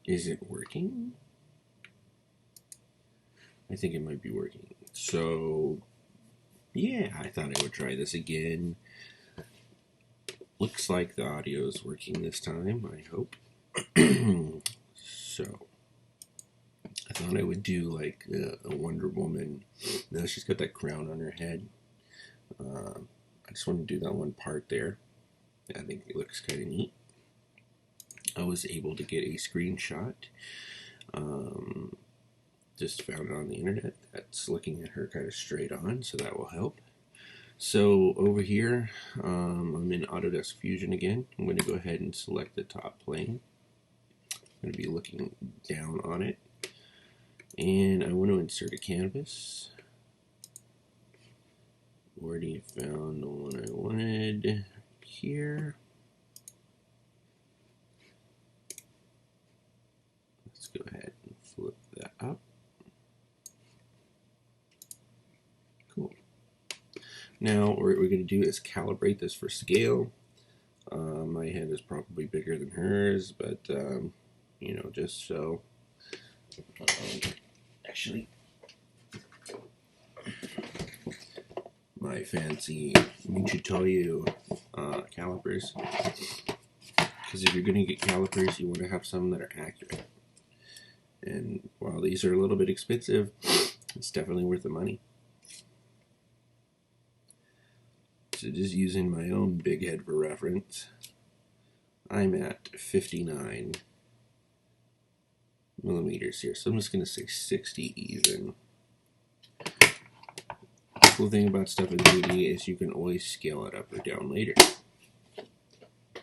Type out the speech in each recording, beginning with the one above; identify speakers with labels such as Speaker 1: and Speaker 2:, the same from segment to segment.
Speaker 1: Is it working? I think it might be working. So, yeah, I thought I would try this again. Looks like the audio is working this time, I hope. So, I thought I would do like a Wonder Woman. Now she's got that crown on her head. I just want to do that one part there. I think it looks kind of neat. I was able to get a screenshot. Just found it on the internet. That's looking at her kind of straight on, so that will help. So over here, I'm in Autodesk Fusion again. I'm going to go ahead and select the top plane. I'm going to be looking down on it. And I want to insert a canvas. Already found the one I wanted here. Let's go ahead and flip that up. Cool. Now what we're going to do is calibrate this for scale. My head is probably bigger than hers, but you know, just so. Actually, my fancy Michitoyu calipers. Because if you're going to get calipers, you want to have some that are accurate. And while these are a little bit expensive, it's definitely worth the money. So just using my own big head for reference, I'm at 59 millimeters here. So I'm just going to say 60 even. The cool thing about stuff in 3D is you can always scale it up or down later.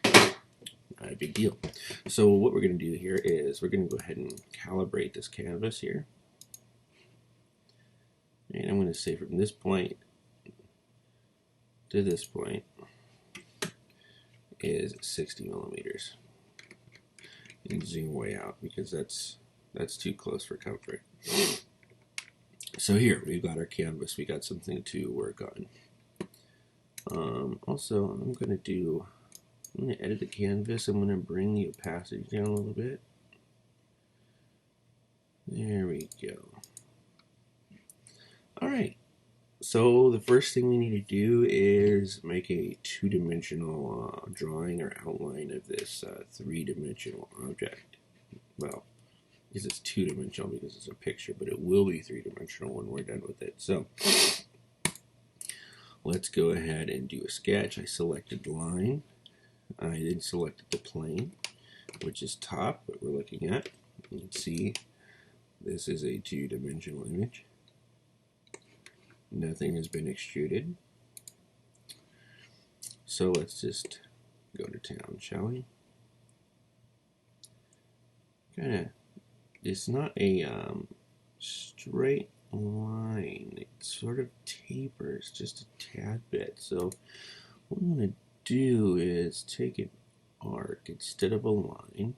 Speaker 1: Not a big deal. So what we're going to do here is we're going to go ahead and calibrate this canvas here. And I'm going to say from this point to this point is 60 millimeters. You can zoom way out because that's too close for comfort. So here we've got our canvas. We got something to work on. Also, I'm going to edit the canvas. I'm going to bring the opacity down a little bit. There we go. All right. So the first thing we need to do is make a two-dimensional drawing or outline of this three-dimensional object. Well, because it's two-dimensional because it's a picture, but it will be three-dimensional when we're done with it. So let's go ahead and do a sketch. I selected the line. I then selected the plane, which is top, what we're looking at. You can see this is a two-dimensional image. Nothing has been extruded. So let's just go to town, shall we? It's not a straight line. It sort of tapers just a tad bit. So what I'm going to do is take an arc instead of a line.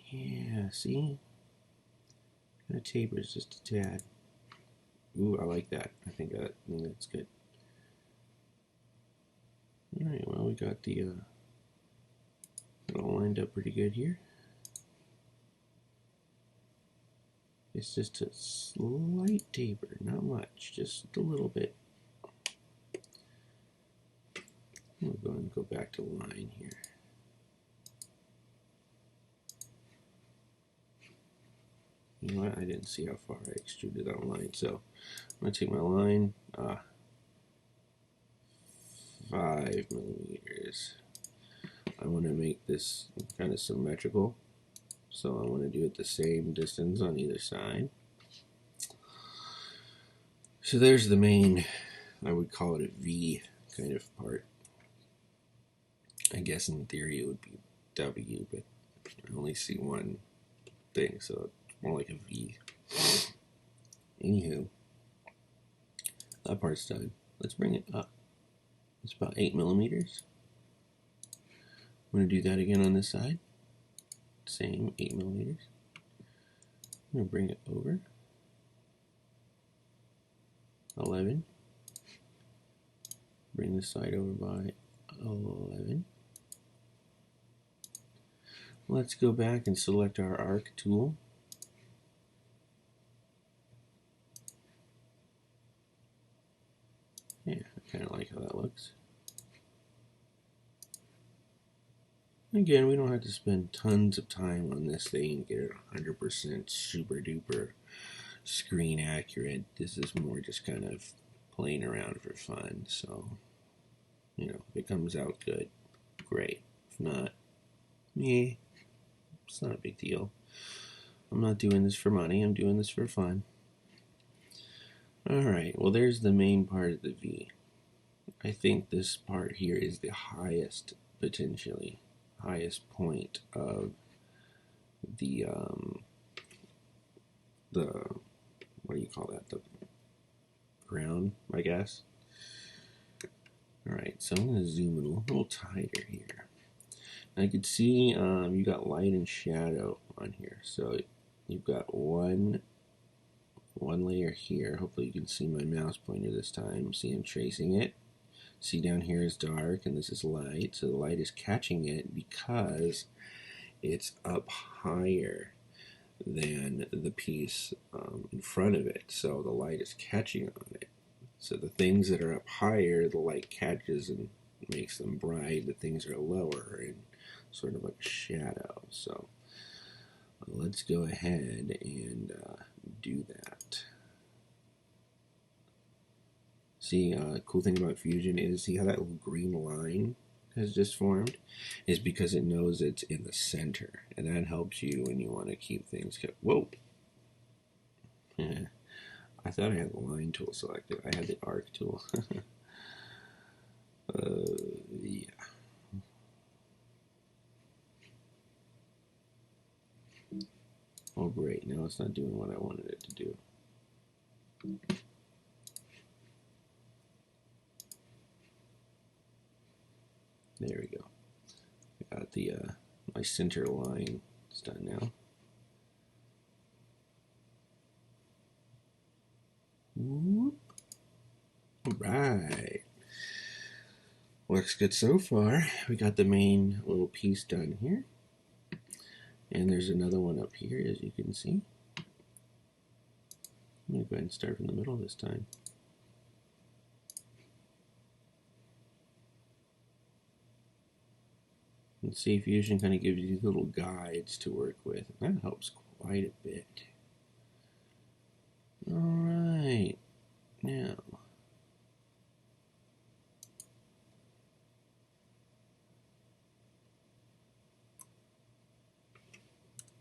Speaker 1: Yeah, see? Kind of tapers just a tad. Ooh, I like that. I think that's good. Alright, well, we got the it all lined up pretty good here. It's just a slight taper, not much, just a little bit. We'll go and go back to line here. You know what? I didn't see how far I extruded that line, so I'm going to take my line, 5 millimeters. I want to make this kind of symmetrical, so I want to do it the same distance on either side. So there's the main, I would call it a V kind of part. I guess in theory it would be W, but I only see one thing, so it's more like a V. Anywho, that part's done. Let's bring it up. It's about 8 millimeters. I'm going to do that again on this side. Same 8 millimeters. I'm going to bring it over. 11. Bring this side over by 11. Let's go back and select our arc tool. Yeah, I kind of like how that looks. Again, we don't have to spend tons of time on this thing and get it 100% super duper screen accurate. This is more just kind of playing around for fun. So, you know, if it comes out good, great. If not, it's not a big deal. I'm not doing this for money, I'm doing this for fun. Alright, well there's the main part of the V. I think this part here is the highest, potentially, highest point of the what do you call that? The ground, I guess. Alright, so I'm going to zoom in a little tighter here. I could see you got light and shadow on here. So you've got one layer here. Hopefully you can see my mouse pointer this time. See, I'm tracing it. See, down here is dark and this is light. So the light is catching it because it's up higher than the piece in front of it. So the light is catching on it. So the things that are up higher, the light catches and makes them bright. The things that are lower and sort of like a shadow. So let's go ahead and do that. See, cool thing about Fusion is, see how that little green line has just formed? Is because it knows it's in the center, and that helps you when you want to keep things kept. Whoa! I thought I had the line tool selected. I had the arc tool. Yeah. Oh great, now it's not doing what I wanted it to do. There we go. I got the my center line. It's done now. Whoop. All right. Looks good so far. We got the main little piece done here. And there's another one up here, as you can see. I'm going to go ahead and start from the middle this time. And see, Fusion kind of gives you these little guides to work with. That helps quite a bit. Alright, now.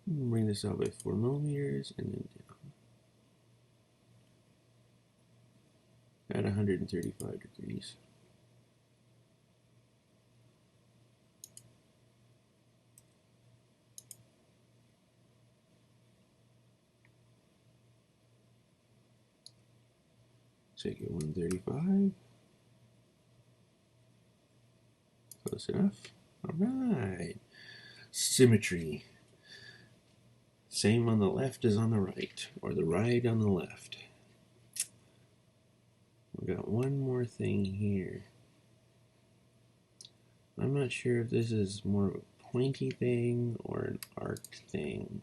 Speaker 1: Bring this out by 4 millimeters and then down. At 135 degrees. Take it 135. Close enough. Alright. Symmetry. Same on the left as on the right, or the right on the left. We've got one more thing here. I'm not sure if this is more of a pointy thing or an arced thing.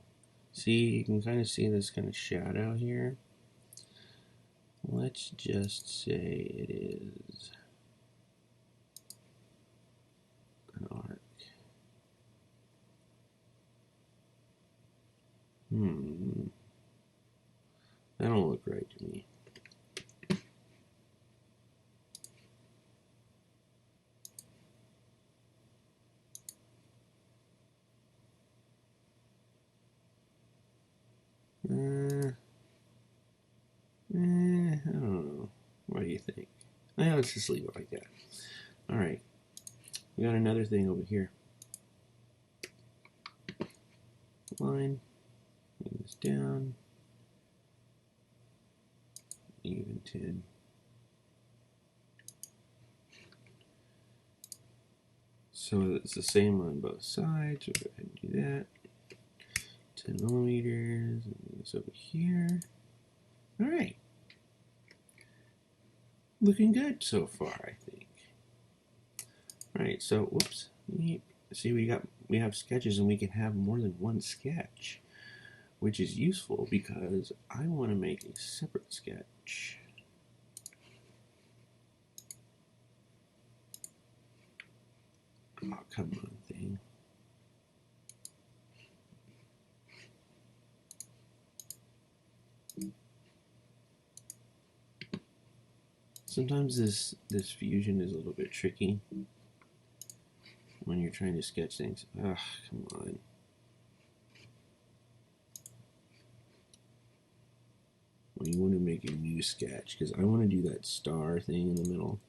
Speaker 1: See, you can kind of see this kind of shadow here. Let's just say it is an arc. That don't look right to me. I don't know. What do you think? Well, let's just leave it like that. Alright. We got another thing over here. Line. Bring this down. Even 10. So it's the same on both sides. We'll go ahead and do that. 10 millimeters. And this over here. Alright. looking good so far, I think. All right, so whoops. See, we have sketches, and we can have more than one sketch, which is useful because I want to make a separate sketch. Oh, come on, thing. Sometimes this Fusion is a little bit tricky when you're trying to sketch things. Ugh, come on. When you want to make a new sketch, because I want to do that star thing in the middle,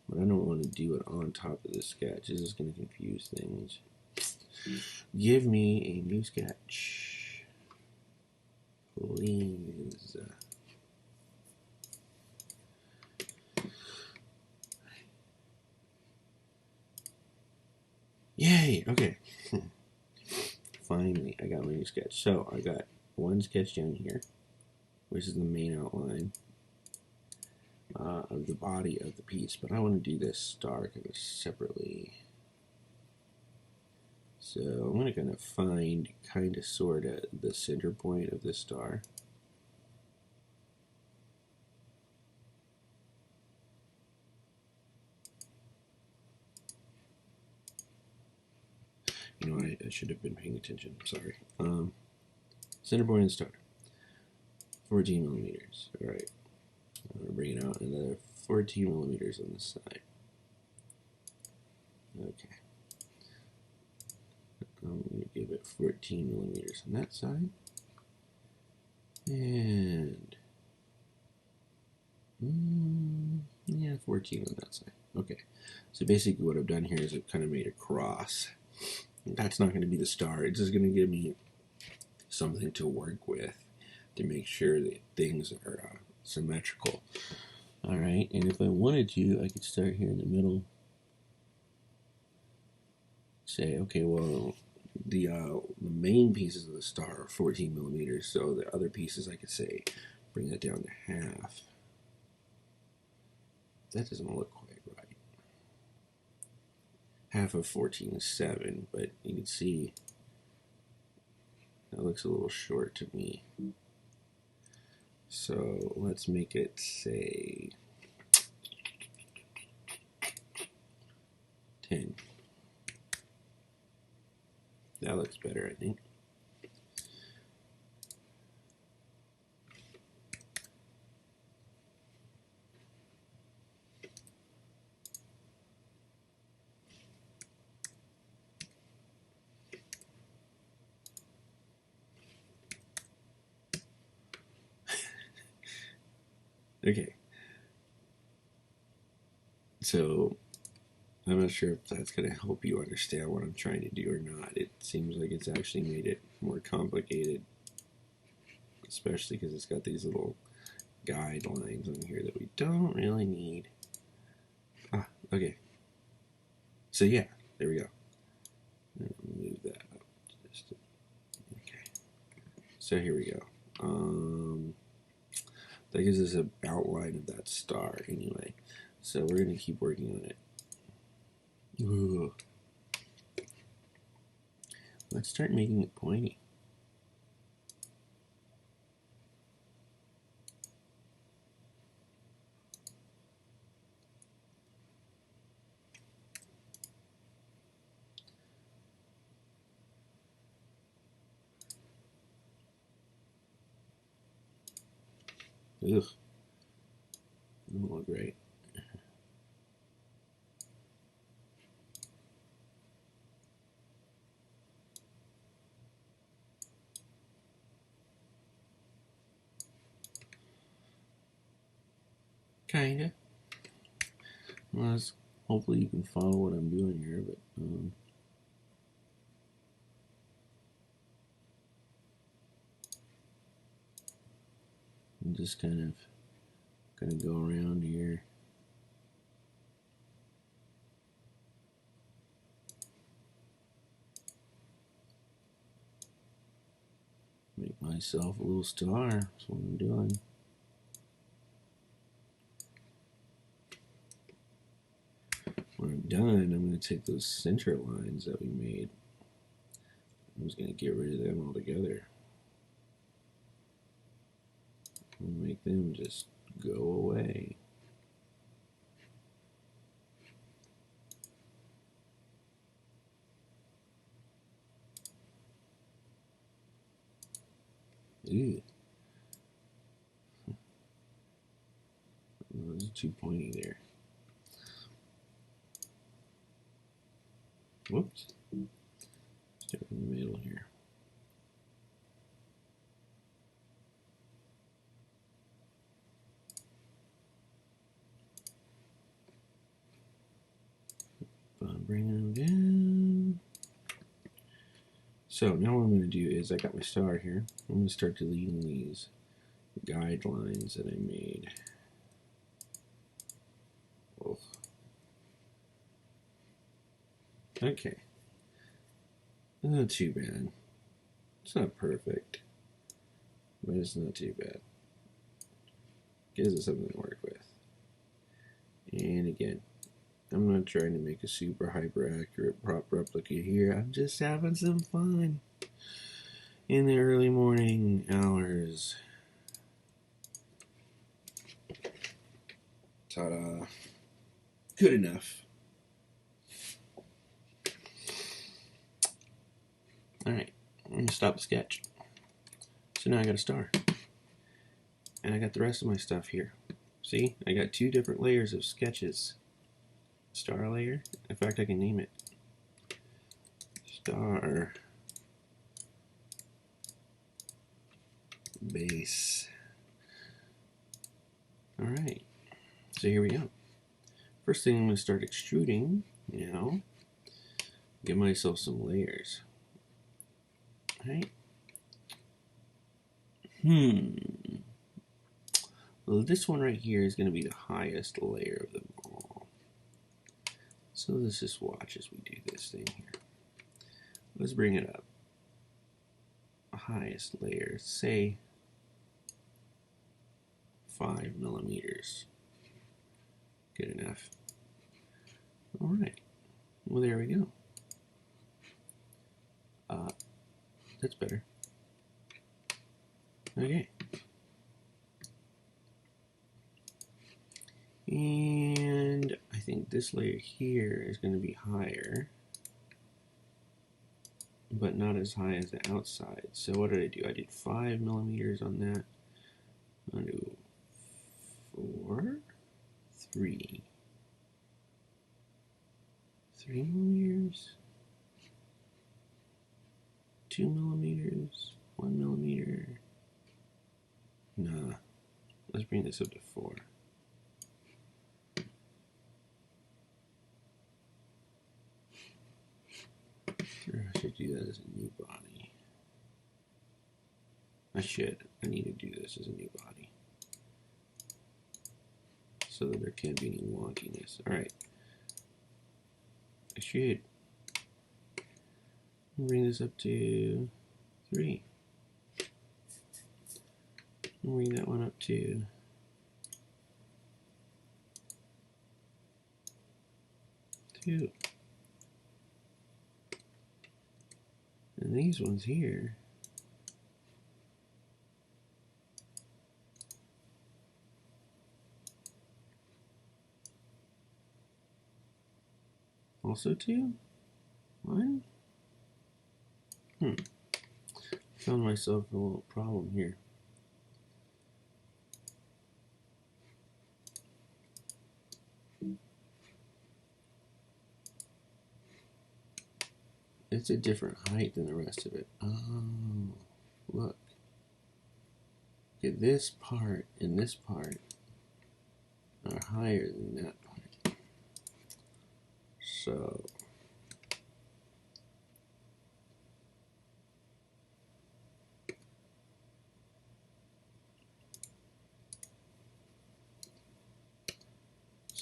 Speaker 1: but I don't want to do it on top of the sketch. This is going to confuse things. Give me a new sketch, please. Yay! Okay. Finally, I got my new sketch. So I got one sketch down here, which is the main outline of the body of the piece, but I want to do this star kind of separately. So I'm going to kind of find kind of sort of the center point of this star. You know, I should have been paying attention. Sorry. Center point of the star. 14 millimeters. All right. I'm going to bring it out another 14 millimeters on this side. Okay. I'm going to give it 14 millimeters on that side. And yeah, 14 on that side. Okay. So basically what I've done here is I've kind of made a cross. That's not going to be the star. It's just going to give me something to work with to make sure that things are symmetrical. All right, and if I wanted to, I could start here in the middle. Say, okay, well, the main pieces of the star are 14 millimeters, so the other pieces I could say bring that down to half. That doesn't look quite right. Half of 14 is 7, but you can see that looks a little short to me. So let's make it, say, 10. That looks better, I think. Okay. So I'm not sure if that's going to help you understand what I'm trying to do or not. It seems like it's actually made it more complicated, especially because it's got these little guidelines on here that we don't really need. Ah, okay. So yeah, there we go. Move that up. Okay. So here we go. That gives us an outline of that star anyway. So we're going to keep working on it. Ooh. Let's start making it pointy. Ugh. Doesn't look great. Kinda. Well, hopefully you can follow what I'm doing here, but I'm just kind of gonna go around here. Make myself a little star. That's what I'm doing. done, I'm going to take those center lines that we made. I'm just going to get rid of them altogether. And make them just go away. Ew. Oh, it's too pointy there. Whoops. Start in the middle here. Bring them down. So now what I'm going to do is I got my star here. I'm going to start deleting these guidelines that I made. Oh. Okay. Not too bad. It's not perfect, but it's not too bad. Gives us something to work with. And again, I'm not trying to make a super hyper accurate prop replica here. I'm just having some fun in the early morning hours. Ta-da. Good enough. Alright, I'm going to stop the sketch. So now I got a star. And I got the rest of my stuff here. See, I got two different layers of sketches. Star layer. In fact, I can name it star base. Alright, so here we go. First thing I'm going to start extruding now. Give myself some layers. Alright. Well, this one right here is going to be the highest layer of them all. So let's just watch as we do this thing here. Let's bring it up. Highest layer, say 5 millimeters. Good enough. Alright. Well, there we go. That's better. Okay. And I think this layer here is going to be higher, but not as high as the outside. So what did I do? I did 5 millimeters on that. I'll do 4, 3 millimeters, 2 millimeters, 1 millimeter. Nah, let's bring this up to 4. I should do that as a new body. I need to do this as a new body so that there can't be any wonkiness. Alright. I should bring this up to 3. Bring that one up to 2. And these ones here also 2? 1? Found myself a little problem here. It's a different height than the rest of it. Oh, look. Okay, this part and this part are higher than that part. So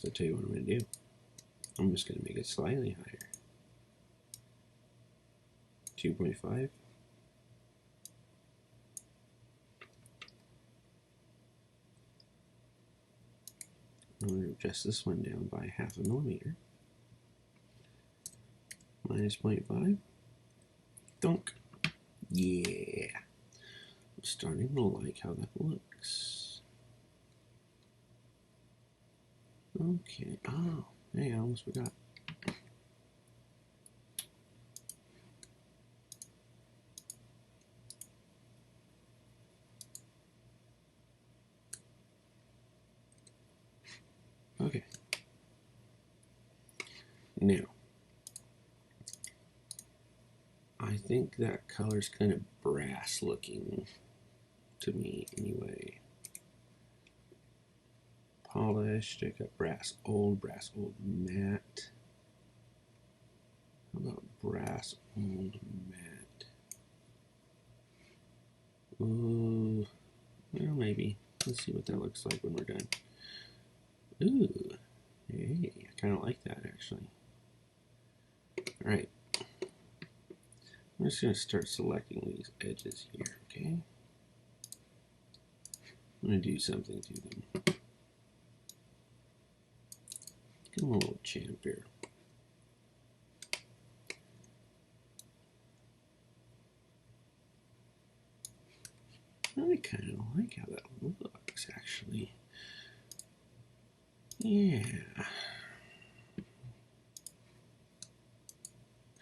Speaker 1: I'll tell you what I'm going to do. I'm just going to make it slightly higher. 2.5. I'm going to adjust this one down by 0.5 millimeter. minus 0.5. Dunk. Yeah. I'm starting to like how that looks. Okay. Oh, hey, I almost forgot. Okay. Now, I think that color's kind of brass looking to me anyway. Polished, I got brass old matte. How about brass old matte? Ooh, well, maybe. Let's see what that looks like when we're done. Ooh, hey, I kind of like that actually. All right, I'm just gonna start selecting these edges here, okay? I'm gonna do something to them. Give them a little champ here. I kind of like how that looks, actually. Yeah.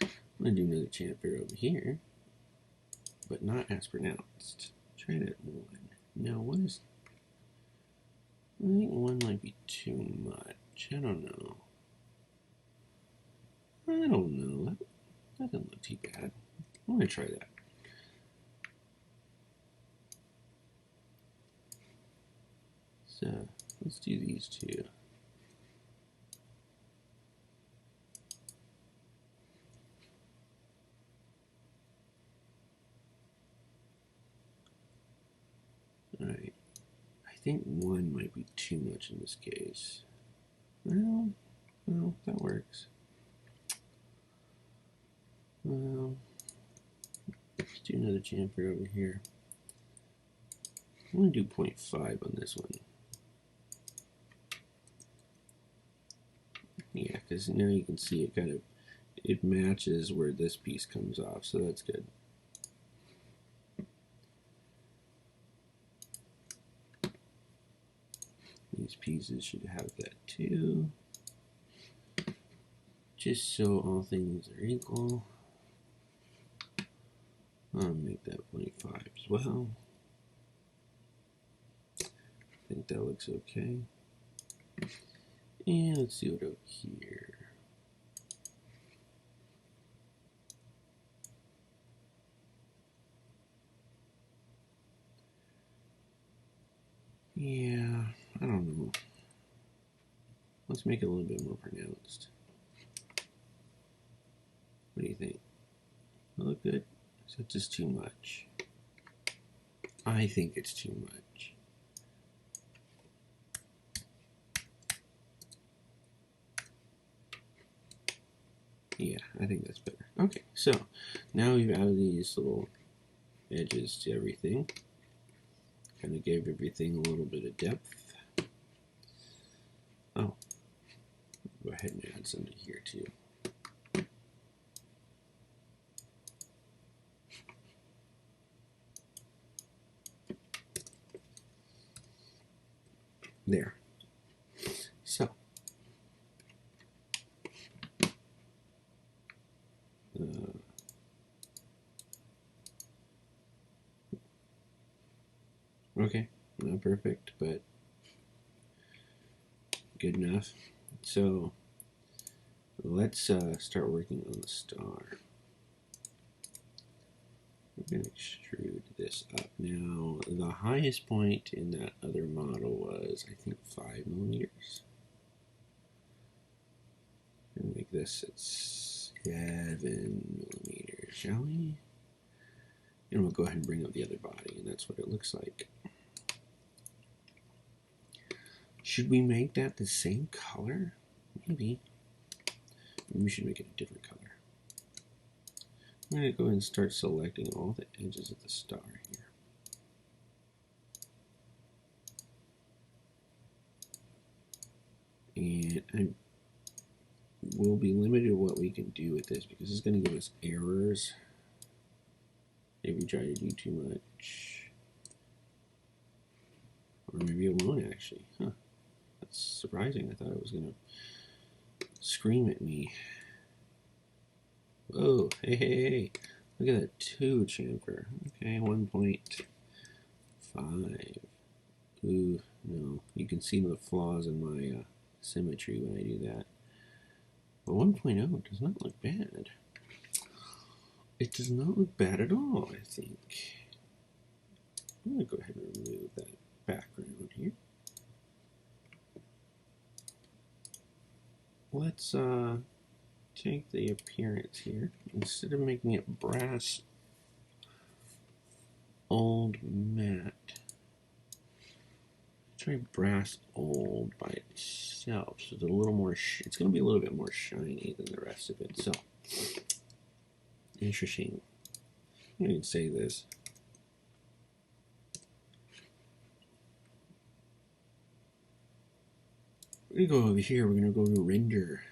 Speaker 1: I'm going to do another chamfer over here, but not as pronounced. Try that one. Now, one is... I think one might be too much. I don't know. That doesn't look too bad. I'm going to try that. So, let's do these two. Alright. I think one might be too much in this case. Well, that works. Let's do another chamfer over here. I'm going to do 0.5 on this one. Yeah, because now you can see it matches where this piece comes off, so that's good. These pieces should have that too. Just so all things are equal. I'll make that 0.5 as well. I think that looks okay. And let's do it over here. Yeah, I don't know. Let's make it a little bit more pronounced. What do you think? That look good? Is that just too much? I think it's too much. Yeah, I think that's better. Okay, so now we've added these little edges to everything. Kind of gave everything a little bit of depth. Oh, go ahead and add some to here too. There. So, okay, not perfect, but good enough. So, let's start working on the star. We're going to extrude this up. Now, the highest point in that other model was, I think, 5 millimeters. And make this at 7 millimeters, shall we? And we'll go ahead and bring up the other body, and that's what it looks like. Should we make that the same color? Maybe. Maybe we should make it a different color. I'm going to go ahead and start selecting all the edges of the star here. And we'll be limited to what we can do with this because it's going to give us errors if we try to do too much. Or maybe it won't actually. Huh. That's surprising. I thought it was going to scream at me. Whoa, hey. Look at that 2 chamfer. Okay, 1.5. Ooh, no. You can see the flaws in my symmetry when I do that. But 1.0 does not look bad. It does not look bad at all, I think. I'm going to go ahead and remove that background here. Let's take the appearance here. Instead of making it brass old matte, try brass old by itself. So it's a little more. It's going to be a little bit more shiny than the rest of it. So interesting. I'm going to say this. We're going to go over here. We're going to go to render.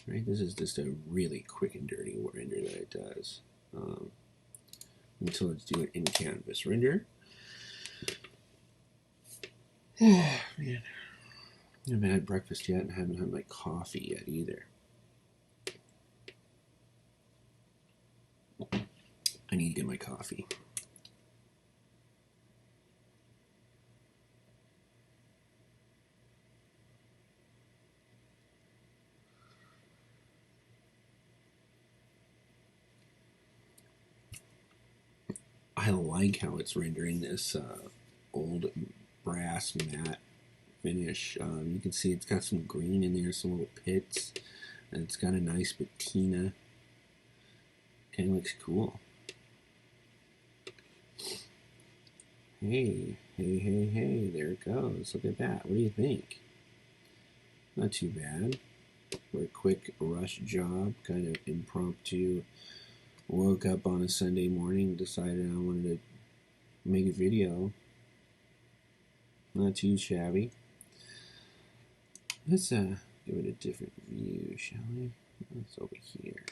Speaker 1: Right, this is just a really quick and dirty render that it does. Until let's do an in-canvas render. Oh, man. I haven't had breakfast yet and I haven't had my coffee yet either. I need to get my coffee. I like how it's rendering this old brass matte finish. You can see it's got some green in there, some little pits, and it's got a nice patina. Kind of looks cool. Hey, there it goes. Look at that. What do you think? Not too bad. For a quick rush job, kind of impromptu. Woke up on a Sunday morning, decided I wanted to make a video. Not too shabby. Let's give it a different view, shall we? It's over here.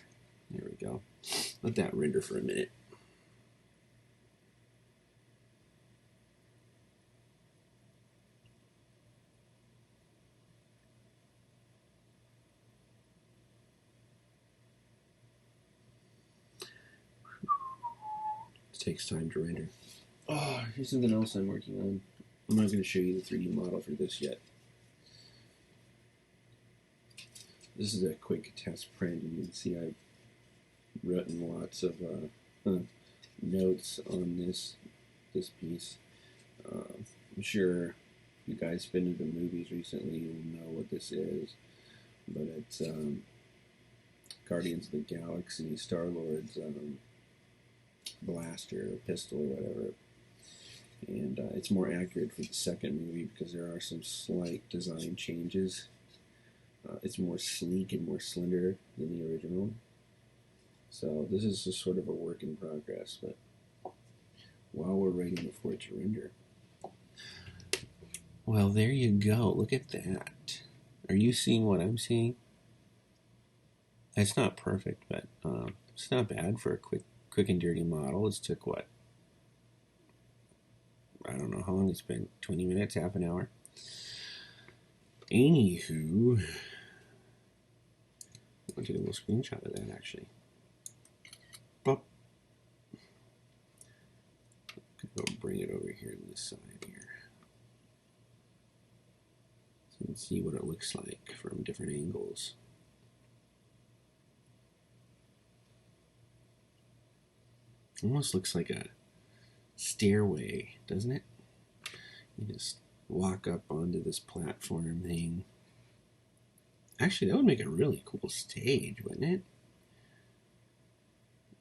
Speaker 1: There we go. Let that render for a minute. It takes time to render. Oh, here's something else I'm working on. I'm not going to show you the 3D model for this yet. This is a quick test print, and you can see I've written lots of notes on this piece. I'm sure if you guys have been to the movies recently, you'll know what this is. But it's Guardians of the Galaxy, Star-Lord's blaster or pistol or whatever. And it's more accurate for the second movie because there are some slight design changes. It's more sleek and more slender than the original. So this is just sort of a work in progress, but while we're waiting for it to render. Well, there you go. Look at that. Are you seeing what I'm seeing? It's not perfect, but it's not bad for a quick and dirty model. It's took what? I don't know how long it's been. 20 minutes, half an hour. Anywho, I'll take a little screenshot of that actually. Bop. Go bring it over here to this side here. So you can see what it looks like from different angles. Almost looks like a stairway, doesn't it? You just walk up onto this platform thing. Actually, that would make a really cool stage, wouldn't it?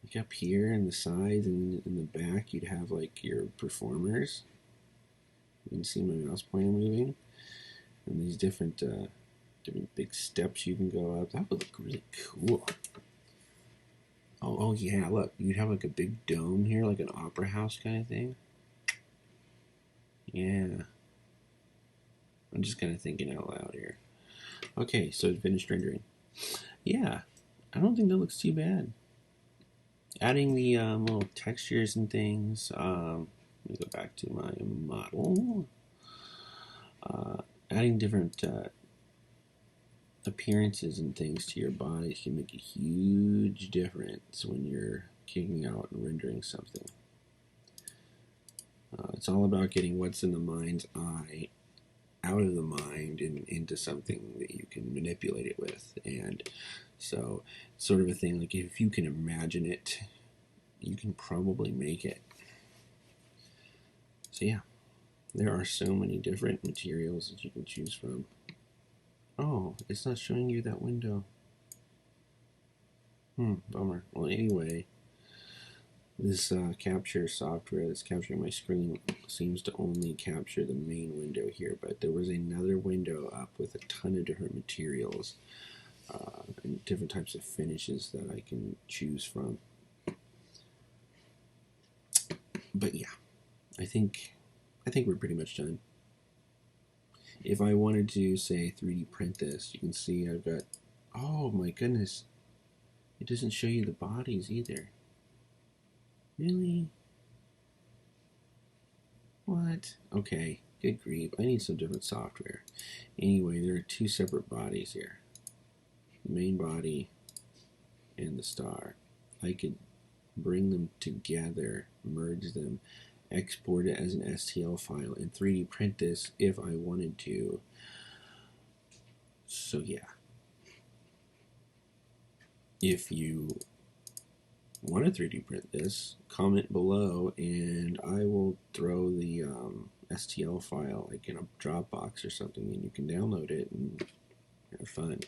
Speaker 1: Like up here in the sides and in the back, you'd have like your performers. You can see my mouse pointer moving, and these different big steps you can go up. That would look really cool. Oh yeah, look, you'd have like a big dome here, like an opera house kind of thing. Yeah. I'm just kind of thinking out loud here. Okay, so finished rendering. Yeah, I don't think that looks too bad. Adding the little textures and things. Let me go back to my model. Adding different appearances and things to your body can make a huge difference when you're kicking out and rendering something. It's all about getting what's in the mind's eye out of the mind and into something that you can manipulate it with. And so, sort of a thing like if you can imagine it, you can probably make it. So, yeah, there are so many different materials that you can choose from. Oh, it's not showing you that window. Bummer. Well, anyway, this capture software that's capturing my screen seems to only capture the main window here, but there was another window up with a ton of different materials and different types of finishes that I can choose from. But yeah, I think we're pretty much done. If I wanted to, say, 3D print this, you can see I've got, oh my goodness, it doesn't show you the bodies either. Really? What? Okay, good grief. I need some different software. Anyway, there are two separate bodies here. The main body and the star. I could bring them together, merge them, export it as an STL file, and 3D print this if I wanted to. So yeah. If you want to 3D print this, comment below and I will throw the STL file like in a Dropbox or something and you can download it and have fun.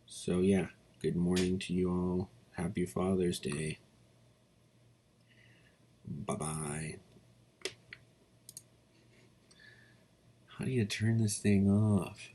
Speaker 1: So yeah, good morning to you all. Happy Father's Day. Bye-bye. How do you turn this thing off?